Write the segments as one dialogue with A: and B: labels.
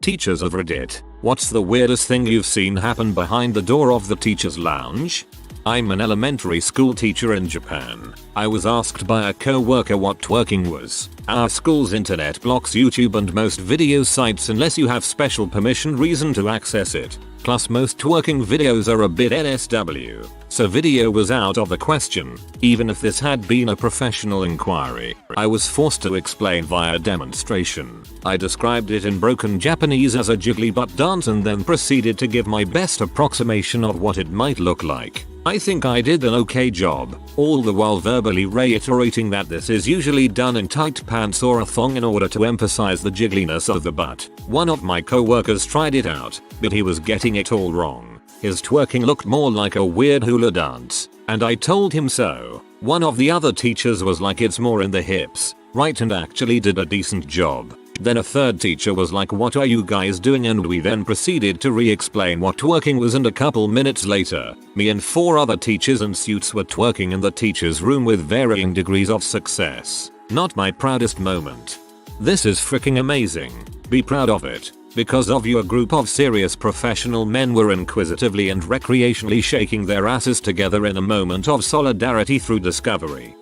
A: Teachers of Reddit, what's the weirdest thing you've seen happen behind the door of the teacher's lounge? I'm an elementary school teacher in Japan. I was asked by a co-worker what twerking was. Our school's internet blocks YouTube and most video sites unless you have special permission reason to access it. Plus most twerking videos are a bit NSW, so video was out of the question, even if this had been a professional inquiry. I was forced to explain via demonstration. I described it in broken Japanese as a jiggly butt dance and then proceeded to give my best approximation of what it might look like. I think I did an okay job, all the while verbally reiterating that this is usually done in tight pants or a thong in order to emphasize the jiggliness of the butt. One of my co-workers tried it out, but he was getting it all wrong. His twerking looked more like a weird hula dance, and I told him so. One of the other teachers was like, it's more in the hips, right, and actually did a decent job. Then a third teacher was like, what are you guys doing, and we then proceeded to re-explain what twerking was, and a couple minutes later, me and 4 other teachers in suits were twerking in the teacher's room with varying degrees of success. Not my proudest moment. This is freaking amazing. Be proud of it. Because of you, a group of serious professional men were inquisitively and recreationally shaking their asses together in a moment of solidarity through discovery.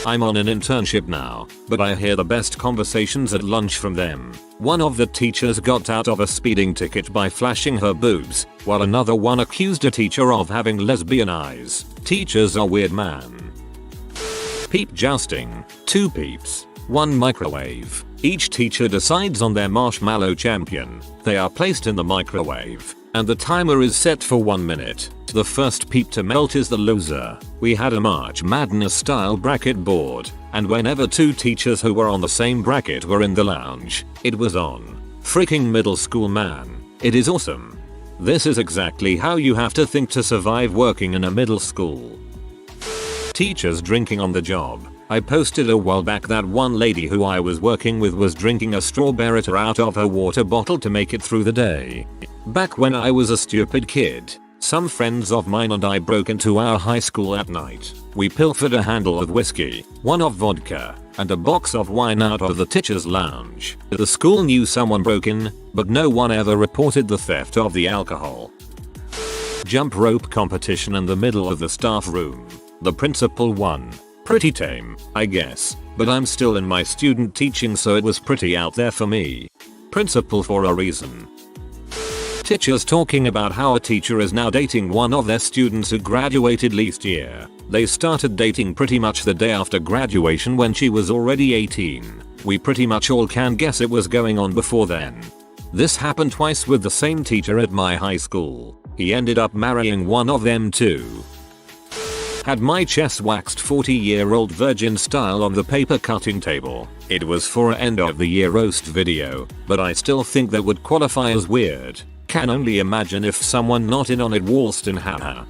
A: I'm on an internship now, but I hear the best conversations at lunch from them. One of the teachers got out of a speeding ticket by flashing her boobs, while another one accused a teacher of having lesbian eyes. Teachers are weird, man. Peep jousting. 2 peeps. 1 microwave. Each teacher decides on their marshmallow champion. They are placed in the microwave, and the timer is set for 1 minute. The first peep to melt is the loser. We had a March Madness style bracket board, and whenever 2 teachers who were on the same bracket were in the lounge, it was on. Freaking middle school, man. It is awesome. This is exactly how you have to think to survive working in a middle school. Teachers drinking on the job. I posted a while back that one lady who I was working with was drinking a strawberry out of her water bottle to make it through the day. Back when I was a stupid kid, some friends of mine and I broke into our high school at night. We pilfered a handle of whiskey, 1 of vodka, and a box of wine out of the teacher's lounge. The school knew someone broke in, but no one ever reported the theft of the alcohol. Jump rope competition in the middle of the staff room. The principal won. Pretty tame, I guess, but I'm still in my student teaching, so it was pretty out there for me. Principal for a reason. Teachers talking about how a teacher is now dating one of their students who graduated last year. They started dating pretty much the day after graduation when she was already 18. We pretty much all can guess it was going on before then. This happened twice with the same teacher at my high school. He ended up marrying one of them too. Had my chest waxed 40-year-old virgin style on the paper cutting table. It was for an end of the year roast video, but I still think that would qualify as weird. Can only imagine if someone not in on it waltzed in, haha.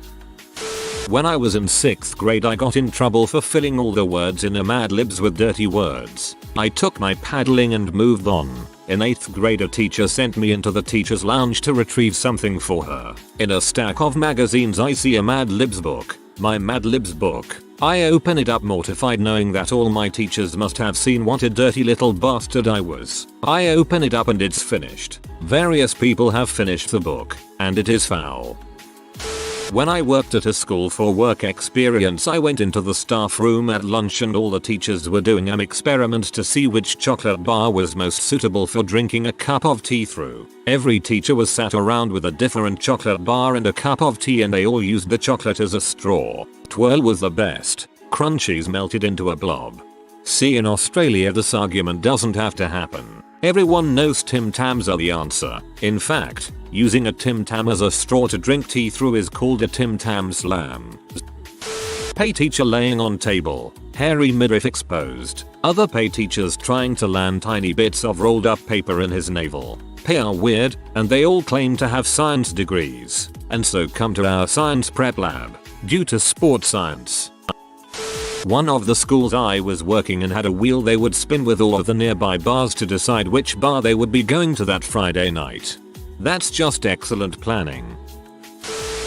A: When I was in 6th grade, I got in trouble for filling all the words in a Mad Libs with dirty words. I took my paddling and moved on. In 8th grade, a teacher sent me into the teacher's lounge to retrieve something for her. In a stack of magazines I see a Mad Libs book. My Mad Libs book. I open it up mortified, knowing that all my teachers must have seen what a dirty little bastard I was. I open it up and it's finished. Various people have finished the book, and it is foul. When I worked at a school for work experience, I went into the staff room at lunch and all the teachers were doing an experiment to see which chocolate bar was most suitable for drinking a cup of tea through. Every teacher was sat around with a different chocolate bar and a cup of tea, and they all used the chocolate as a straw. Twirl was the best. Crunchies melted into a blob. See, in Australia this argument doesn't have to happen. Everyone knows Tim Tams are the answer. In fact, using a Tim Tam as a straw to drink tea through is called a Tim Tam slam. Pay teacher laying on table. Hairy midriff exposed. Other pay teachers trying to land tiny bits of rolled up paper in his navel. Pay are weird, and they all claim to have science degrees, and so come to our science prep lab, due to sports science. One of the schools I was working in had a wheel they would spin with all of the nearby bars to decide which bar they would be going to that Friday night. That's just excellent planning.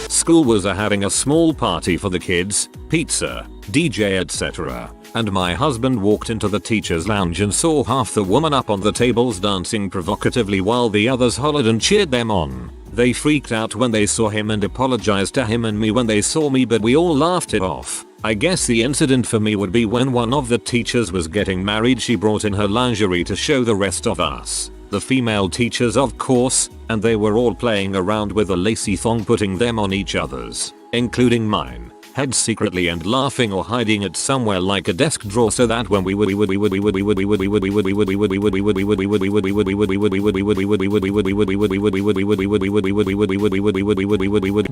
A: School was having a small party for the kids, pizza, DJ, etc. and my husband walked into the teacher's lounge and saw half the women up on the tables dancing provocatively while the others hollered and cheered them on. They freaked out when they saw him and apologized to him and me when they saw me, but we all laughed it off. I guess the incident for me would be when one of the teachers was getting married. She brought in her lingerie to show the rest of us, the female teachers of course, and they were all playing around with a lacy thong, putting them on each other's, including mine, head secretly and laughing or hiding it somewhere like a desk drawer so that when we would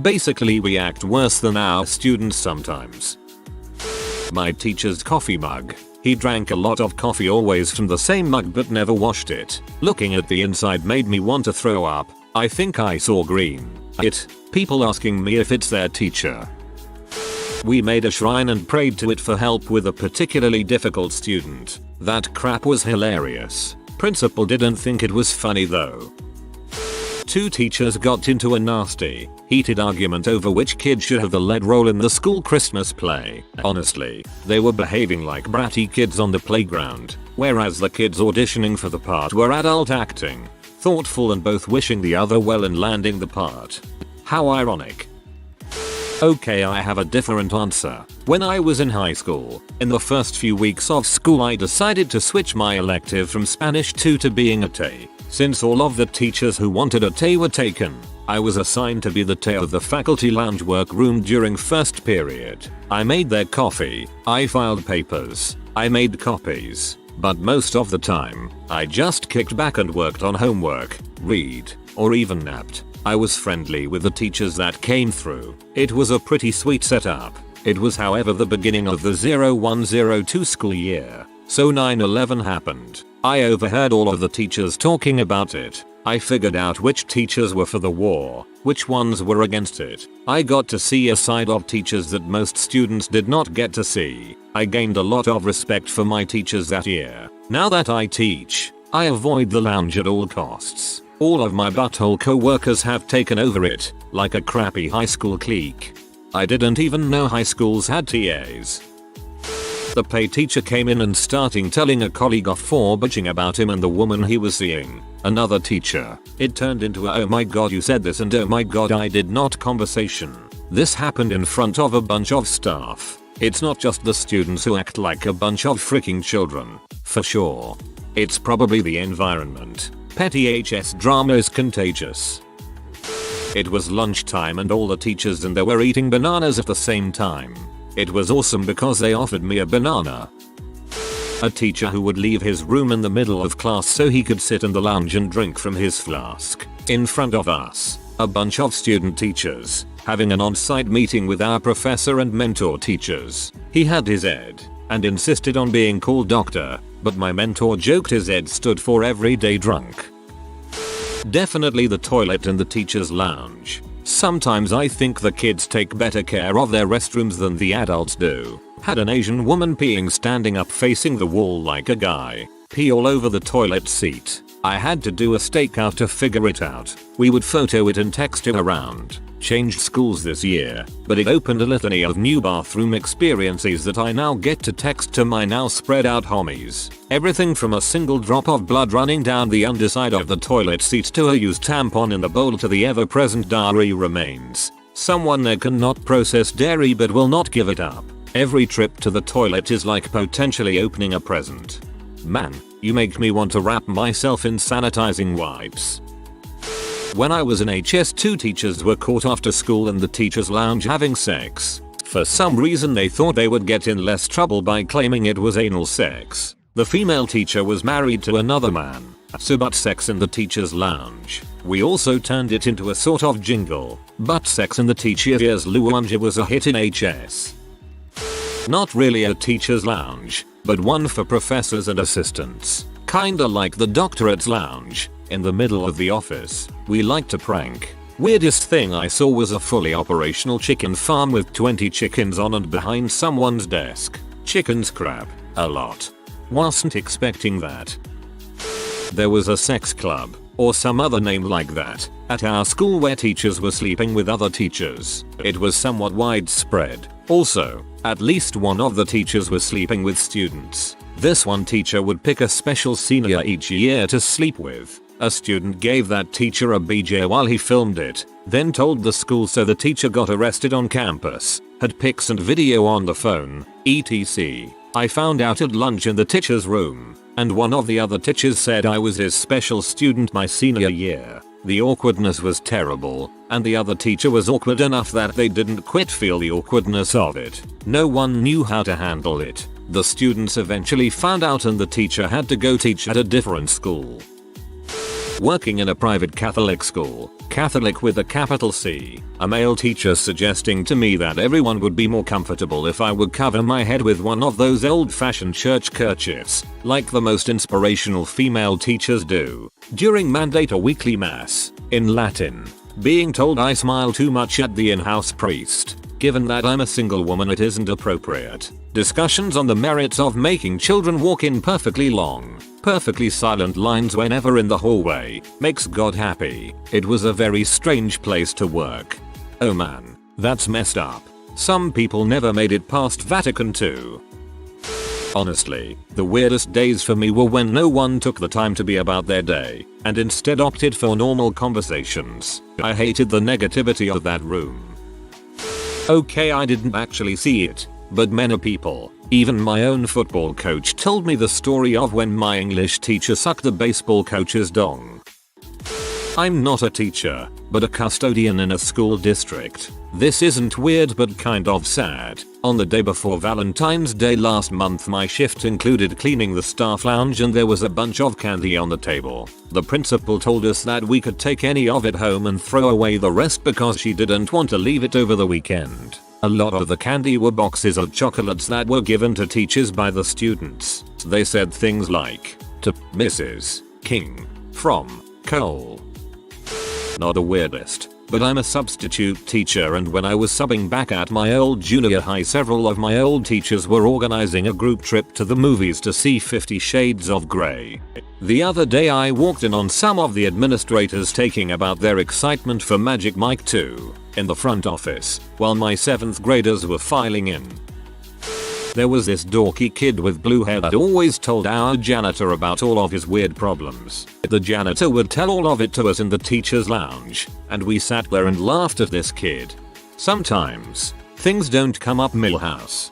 A: basically react worse than our students sometimes. My teacher's coffee mug. He drank a lot of coffee always from the same mug but never washed it. Looking at the inside made me want to throw up. I think I saw green. People asking me if it's their teacher. We made a shrine and prayed to it for help with a particularly difficult student. That crap was hilarious. Principal didn't think it was funny though. Two teachers got into a nasty, heated argument over which kid should have the lead role in the school Christmas play. Honestly, they were behaving like bratty kids on the playground, whereas the kids auditioning for the part were adult acting, thoughtful and both wishing the other well in landing the part. How ironic. Okay, I have a different answer. When I was in high school, in the first few weeks of school I decided to switch my elective from Spanish 2 to being a TE. Since all of the teachers who wanted a TE were taken, I was assigned to be the TE of the faculty lounge workroom during first period. I made their coffee, I filed papers, I made copies, but most of the time, I just kicked back and worked on homework, read, or even napped. I was friendly with the teachers that came through. It was a pretty sweet setup. It was however the beginning of the 0102 school year, so 9/11 happened. I overheard all of the teachers talking about it. I figured out which teachers were for the war, which ones were against it. I got to see a side of teachers that most students did not get to see. I gained a lot of respect for my teachers that year. Now that I teach, I avoid the lounge at all costs. All of my butthole co-workers have taken over it, like a crappy high school clique. I didn't even know high schools had TAs. The PE teacher came in and starting telling a colleague off for bitching about him and the woman he was seeing. Another teacher. It turned into a "oh my god you said this" and "oh my god I did not" conversation. This happened in front of a bunch of staff. It's not just the students who act like a bunch of freaking children. For sure. It's probably the environment. Petty HS drama is contagious. It was lunchtime and all the teachers in there were eating bananas at the same time. It was awesome because they offered me a banana. A teacher who would leave his room in the middle of class so he could sit in the lounge and drink from his flask. In front of us, a bunch of student teachers, having an on-site meeting with our professor and mentor teachers. He had his ed, and insisted on being called doctor, but my mentor joked his ed stood for everyday drunk. Definitely the toilet in the teacher's lounge. Sometimes I think the kids take better care of their restrooms than the adults do. Had an Asian woman peeing standing up facing the wall like a guy. Pee all over the toilet seat. I had to do a stakeout to figure it out. We would photo it and text it around. Changed schools this year, but it opened a litany of new bathroom experiences that I now get to text to my now spread out homies. Everything from a single drop of blood running down the underside of the toilet seat to a used tampon in the bowl to the ever-present diary remains. Someone there cannot process dairy but will not give it up. Every trip to the toilet is like potentially opening a present. Man, you make me want to wrap myself in sanitizing wipes. When I was in HS2, teachers were caught after school in the teacher's lounge having sex. For some reason they thought they would get in less trouble by claiming it was anal sex. The female teacher was married to another man, so butt sex in the teacher's lounge. We also turned it into a sort of jingle. Butt sex in the teacher's lounge was a hit in HS. Not really a teacher's lounge, but one for professors and assistants. Kinda like the doctorate's lounge. In the middle of the office, we like to prank. Weirdest thing I saw was a fully operational chicken farm with 20 chickens on and behind someone's desk. Chickens crap. A lot. Wasn't expecting that. There was a sex club, or some other name like that, at our school where teachers were sleeping with other teachers. It was somewhat widespread. Also, at least one of the teachers was sleeping with students. This one teacher would pick a special senior each year to sleep with. A student gave that teacher a BJ while he filmed it, then told the school, so the teacher got arrested on campus. Had pics and video on the phone, etc. I found out at lunch in the teacher's room, and one of the other teachers said I was his special student my senior year. The awkwardness was terrible, and the other teacher was awkward enough that they didn't quite feel the awkwardness of it. No one knew how to handle it. The students eventually found out and the teacher had to go teach at a different school. Working in a private Catholic school, Catholic with a capital C, a male teacher suggesting to me that everyone would be more comfortable if I would cover my head with one of those old-fashioned church kerchiefs, like the most inspirational female teachers do, during mandate or weekly mass, in Latin. Being told I smile too much at the in-house priest. Given that I'm a single woman, it isn't appropriate. Discussions on the merits of making children walk in perfectly long, perfectly silent lines whenever in the hallway makes God happy. It was a very strange place to work. Oh man, that's messed up. Some people never made it past Vatican II. Honestly, the weirdest days for me were when no one took the time to be about their day, and instead opted for normal conversations. I hated the negativity of that room. Okay, I didn't actually see it, but many people, even my own football coach, told me the story of when my English teacher sucked a baseball coach's dong. I'm not a teacher, but a custodian in a school district. This isn't weird but kind of sad. On the day before Valentine's Day last month, my shift included cleaning the staff lounge and there was a bunch of candy on the table. The principal told us that we could take any of it home and throw away the rest because she didn't want to leave it over the weekend. A lot of the candy were boxes of chocolates that were given to teachers by the students. They said things like, to Mrs. King, from Cole. Not the weirdest, but I'm a substitute teacher, and when I was subbing back at my old junior high, several of my old teachers were organizing a group trip to the movies to see 50 Shades of Grey. The other day I walked in on some of the administrators talking about their excitement for Magic Mike 2 in the front office, while my 7th graders were filing in. There was this dorky kid with blue hair that always told our janitor about all of his weird problems. The janitor would tell all of it to us in the teacher's lounge, and we sat there and laughed at this kid. Sometimes, things don't come up Millhouse.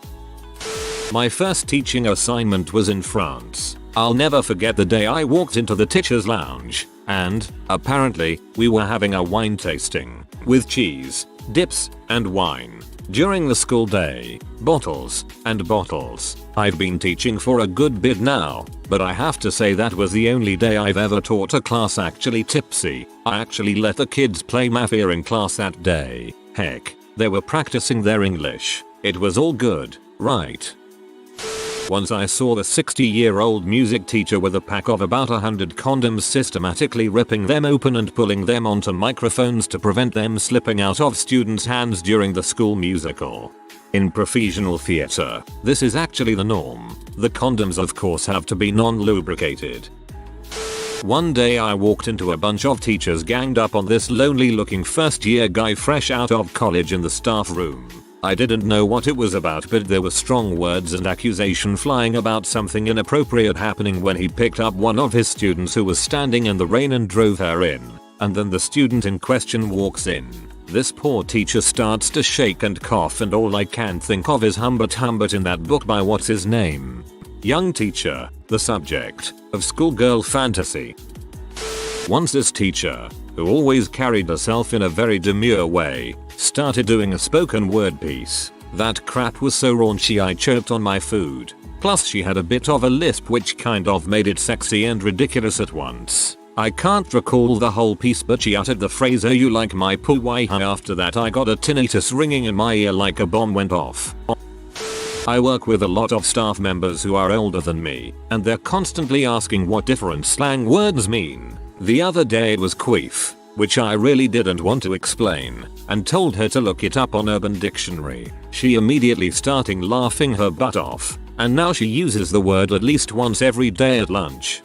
A: My first teaching assignment was in France. I'll never forget the day I walked into the teacher's lounge, and, apparently, we were having a wine tasting, with cheese, dips, and wine. During the school day, bottles and bottles. I've been teaching for a good bit now, but I have to say that was the only day I've ever taught a class actually tipsy. I actually let the kids play Mafia in class that day. Heck, they were practicing their English. It was all good, right? Once I saw the 60-year-old music teacher with a pack of about 100 condoms systematically ripping them open and pulling them onto microphones to prevent them slipping out of students' hands during the school musical. In professional theater, this is actually the norm. The condoms of course have to be non-lubricated. One day I walked into a bunch of teachers ganged up on this lonely looking first year guy fresh out of college in the staff room. I didn't know what it was about, but there were strong words and accusation flying about something inappropriate happening when he picked up one of his students who was standing in the rain and drove her in. And then the student in question walks in. This poor teacher starts to shake and cough, and all I can think of is Humbert in that book by what's his name? Young teacher, the subject of schoolgirl fantasy. Once this teacher, who always carried herself in a very demure way, started doing a spoken word piece. That crap was so raunchy I choked on my food. Plus she had a bit of a lisp which kind of made it sexy and ridiculous at once. I can't recall the whole piece, but she uttered the phrase "oh you like my poo why?" After that I got a tinnitus ringing in my ear like a bomb went off. I work with a lot of staff members who are older than me, and they're constantly asking what different slang words mean. The other day it was queef, which I really didn't want to explain, and told her to look it up on Urban Dictionary. She immediately started laughing her butt off, and now she uses the word at least once every day at lunch.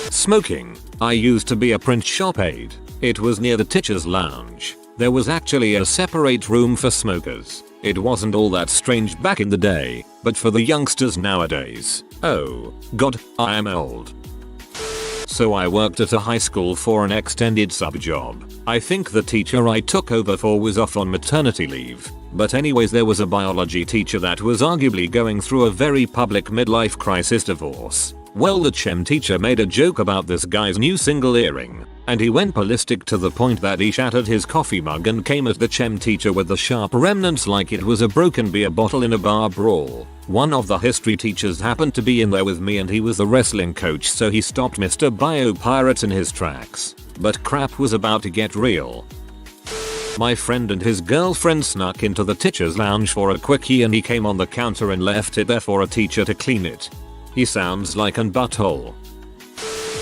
A: Smoking. I used to be a print shop aide. It was near the teacher's lounge. There was actually a separate room for smokers. It wasn't all that strange back in the day, but for the youngsters nowadays, oh god, I am old. So I worked at a high school for an extended sub job. I think the teacher I took over for was off on maternity leave. But anyways, there was a biology teacher that was arguably going through a very public midlife crisis divorce. Well, the chem teacher made a joke about this guy's new single earring, and he went ballistic to the point that he shattered his coffee mug and came at the chem teacher with the sharp remnants like it was a broken beer bottle in a bar brawl. One of the history teachers happened to be in there with me and he was the wrestling coach, so he stopped Mr. Biopirate in his tracks. But crap was about to get real. My friend and his girlfriend snuck into the teacher's lounge for a quickie and he came on the counter and left it there for a teacher to clean it. He sounds like an butthole.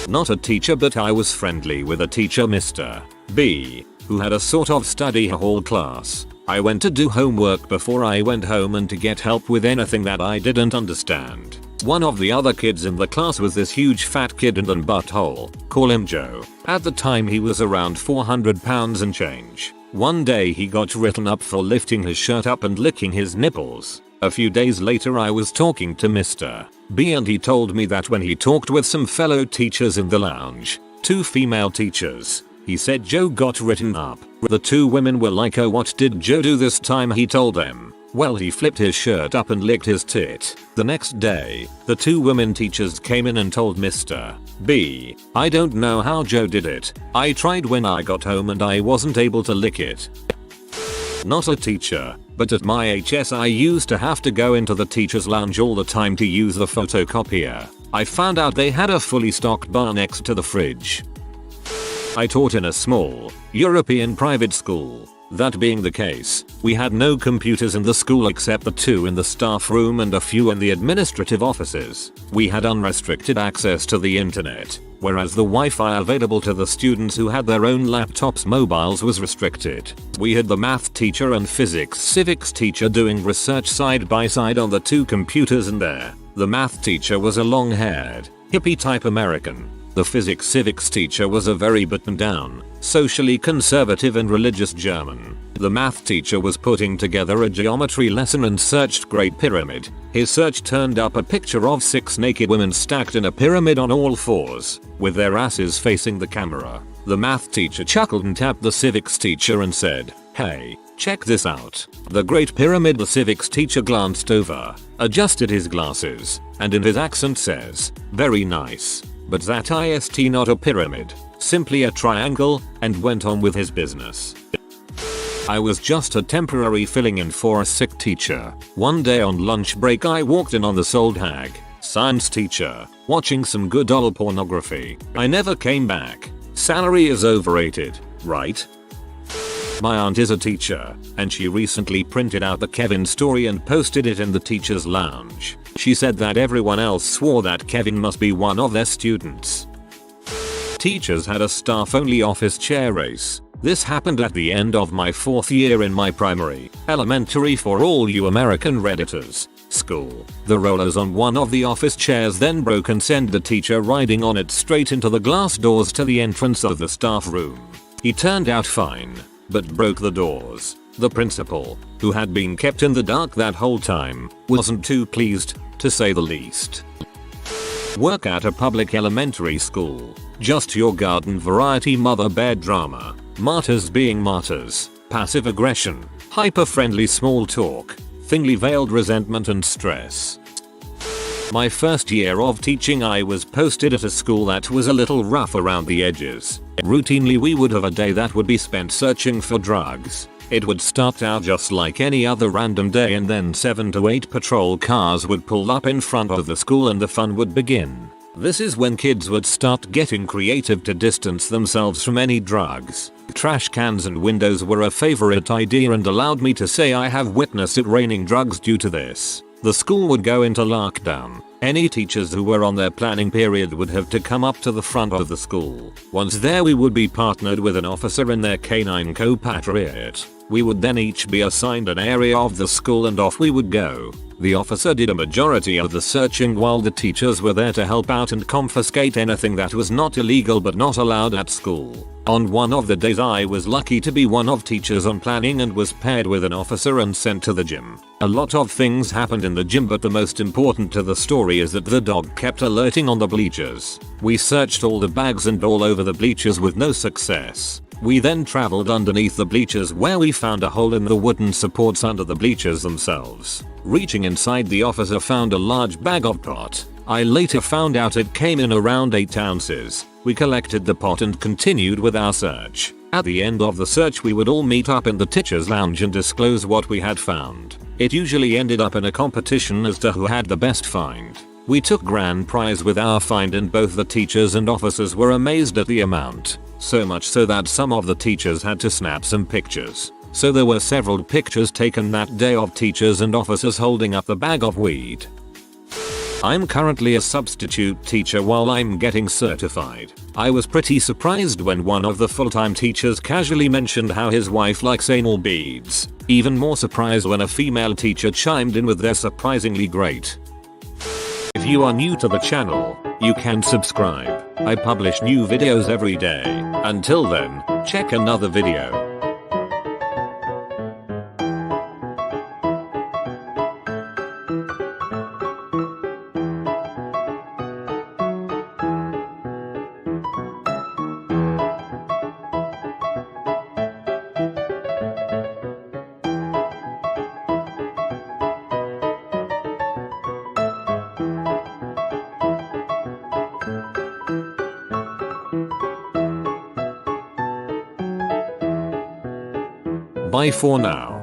A: Not a teacher, but I was friendly with a teacher, Mr. B, who had a sort of study hall class. I went to do homework before I went home and to get help with anything that I didn't understand. One of the other kids in the class was this huge fat kid and an butthole. Call him Joe. At the time he was around 400 pounds and change. One day he got written up for lifting his shirt up and licking his nipples. A few days later I was talking to Mr. B and he told me that when he talked with some fellow teachers in the lounge, 2 female teachers, he said Joe got written up. The 2 women were like, oh, what did Joe do this time? He told them. Well, he flipped his shirt up and licked his tit. The next day, the 2 women teachers came in and told Mr. B, I don't know how Joe did it. I tried when I got home and I wasn't able to lick it. Not a teacher, but at my HS I used to have to go into the teacher's lounge all the time to use the photocopier. I found out they had a fully stocked bar next to the fridge. I taught in a small, European private school. That being the case, we had no computers in the school except the 2 in the staff room and a few in the administrative offices. We had unrestricted access to the internet, whereas the Wi-Fi available to the students who had their own laptops mobiles was restricted. We had the math teacher and physics civics teacher doing research side by side on the 2 computers in there. The math teacher was a long-haired, hippie type American. The physics civics teacher was a very buttoned down, socially conservative and religious German. The math teacher was putting together a geometry lesson and searched Great Pyramid. His search turned up a picture of 6 naked women stacked in a pyramid on all 4s, with their asses facing the camera. The math teacher chuckled and tapped the civics teacher and said, "Hey, check this out. The Great Pyramid." The civics teacher glanced over, adjusted his glasses, and in his accent says, "Very nice. But that ist not a pyramid, simply a triangle," and went on with his business. I was just a temporary filling in for a sick teacher. One day on lunch break I walked in on this old hag, science teacher, watching some good old pornography. I never came back. Salary is overrated, right? My aunt is a teacher, and she recently printed out the Kevin story and posted it in the teacher's lounge. She said that everyone else swore that Kevin must be one of their students. Teachers had a staff-only office chair race. This happened at the end of my 4th year in my primary, elementary for all you American Redditors, school. The rollers on one of the office chairs then broke and sent the teacher riding on it straight into the glass doors to the entrance of the staff room. He turned out fine, but broke the doors. The principal, who had been kept in the dark that whole time, wasn't too pleased, to say the least. Work at a public elementary school. Just your garden variety mother bear drama. Martyrs being martyrs. Passive aggression. Hyper-friendly small talk. Thinly veiled resentment and stress. My first year of teaching I was posted at a school that was a little rough around the edges. Routinely we would have a day that would be spent searching for drugs. It would start out just like any other random day and then 7 to 8 patrol cars would pull up in front of the school and the fun would begin. This is when kids would start getting creative to distance themselves from any drugs. Trash cans and windows were a favorite idea and allowed me to say I have witnessed it raining drugs due to this. The school would go into lockdown. Any teachers who were on their planning period would have to come up to the front of the school. Once there we would be partnered with an officer in their canine compatriot. We would then each be assigned an area of the school and off we would go. The officer did a majority of the searching while the teachers were there to help out and confiscate anything that was not illegal but not allowed at school. On one of the days I was lucky to be one of teachers on planning and was paired with an officer and sent to the gym. A lot of things happened in the gym, but the most important to the story is that the dog kept alerting on the bleachers. We searched all the bags and all over the bleachers with no success. We then traveled underneath the bleachers where we found a hole in the wooden supports under the bleachers themselves. Reaching inside, the officer found a large bag of pot. I later found out it came in around 8 ounces. We collected the pot and continued with our search. At the end of the search we would all meet up in the teacher's lounge and disclose what we had found. It usually ended up in a competition as to who had the best find. We took grand prize with our find and both the teachers and officers were amazed at the amount. So much so that some of the teachers had to snap some pictures. So there were several pictures taken that day of teachers and officers holding up the bag of weed. I'm currently a substitute teacher while I'm getting certified. I was pretty surprised when one of the full-time teachers casually mentioned how his wife likes anal beads. Even more surprised when a female teacher chimed in with their surprisingly great. If you are new to the channel, you can subscribe. I publish new videos every day. Until then, check another video. Bye for now.